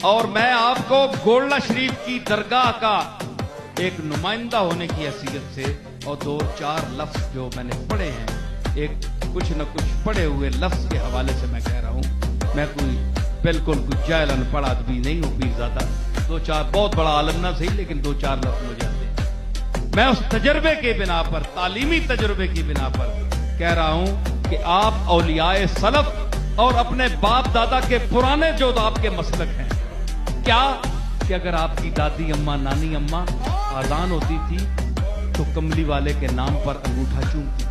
और मैं आपको गोल्ला शरीफ की दरगाह का एक नुमाइंदा होने की हैसियत से और 2-4 लफ्ज जो मैंने पढ़े हैं, एक कुछ न कुछ पढ़े हुए लफ्ज के हवाले से मैं कह रहा हूं। मैं कोई बिल्कुल कुछ जाहिल अनपढ़ आदमी नहीं हूं, पीरजादा 2-4 बहुत बड़ा आलम ना सही, लेकिन 2-4 लफ्ज मुझे आते हैं। मैं उस तजर्बे के बिना पर, तालीमी तजर्बे की बिना पर कह रहा हूं कि आप औलियाए सलफ और अपने बाप दादा के पुराने जो आपके मसलक हैं, क्या कि अगर आपकी दादी अम्मा, नानी अम्मा आजान होती थी तो कमली वाले के नाम पर अंगूठा चूमती थी।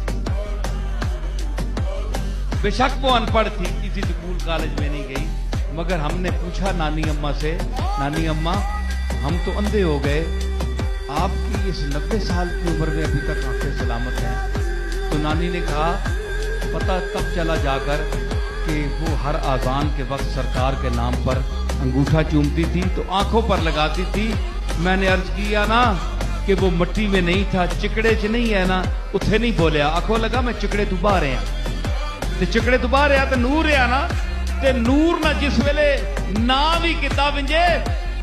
बेशक वो अनपढ़ थी, किसी स्कूल कॉलेज में नहीं गई, मगर हमने पूछा नानी अम्मा से, नानी अम्मा हम तो अंधे हो गए, आपकी इस 90 साल की उम्र में अभी तक आंखें सलामत हैं। तो नानी ने कहा पता तब चला जाकर कि वो हर आजान के वक्त सरकार के नाम पर अंगूठा चूमती थी तो आंखों पर लगाती थी। मैंने अर्ज किया ना कि वो मिट्टी में नहीं था, चिकड़े च नहीं है ना, उथे नहीं बोलिया, आखो लगा मैं चिकड़े तू बाहर आ, ते चिकड़े तू बाहर आ तो नूर आ ना, ते नूर ना जिस वेले ना भी किता विंजे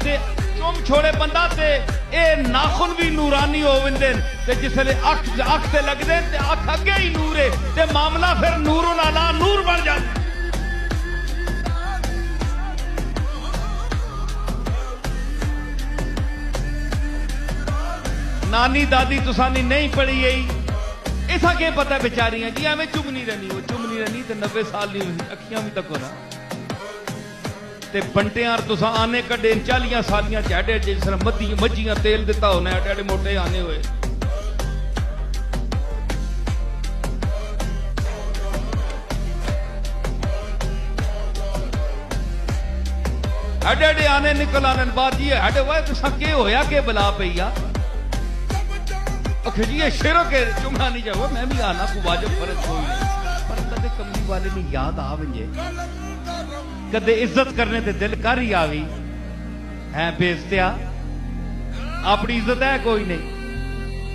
ते चुम छोड़े बंदा ते ए नाखुन भी नूरानी हो विंदे, ते जिस वेले अख ते लगदे ते अख अगे ही नूर है, ते मामला फिर नूरों नाला नूर बन जाता। नानी दादी तुसानी नहीं पढ़ी गई, इसा के पता बेचारियां जी एवं चुमनी रहनी, वो चुमनी रहनी तो 90 साल नहीं हुई, अखियां भी तको ना, ते बंटियां तुसा आने कड्डे 40 सालियां चैडे जिस तरह मज्जियां तेल दिता होना, एडे मोटे आने हुए, एडे आने निकल आने बाद जी एडे वाए तुसा के होया के बला पई आ खिजिए शेरों के चुमना नहीं जाओ, मैं भी आना को वाजिब फर्ज कोई नहीं, पर कदे कमली वाले ने याद आ वंजे, कदे इज्जत करने ते दिल कर ही आवी है, बेइज्जतिया अपनी इज्जत है कोई नहीं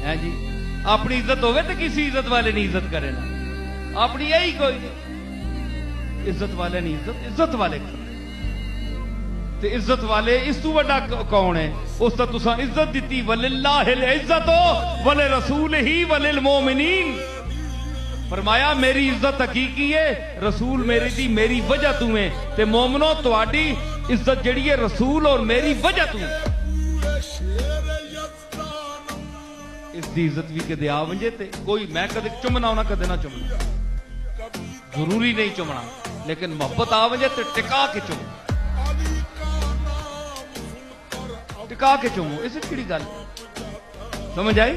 है जी, अपनी इज्जत होवे तो किसी इज्जत वाले नहीं इज्जत करे ना, अपनी यही कोई नहीं, इज्जत वाले नहीं इज्जत, इज्जत वाले कर, ते इज्जत वाले इस तू वड्डा कौन है, उस तक तुसा इज्जत दी, वलिल्लाहिल इज्जतो वले रसूल ही वलिल मोमिनीन, फरमाया मेरी इज्जत हकीकी है, रसूल मेरी दी मेरी वजह तू है, ते मोमनो तुहाडी इज्जत जड़ी है रसूल और मेरी वजह तू, इस दी इज्जत भी कदे आ वंजे ते कोई मैं कदे चुमना होना कदे ना चुमना, जरूरी नहीं चुमना, लेकिन मोहब्बत आ वंजे ते टिका के चुमो, टिका के चुमो, इस किहड़ी गल समझ आई।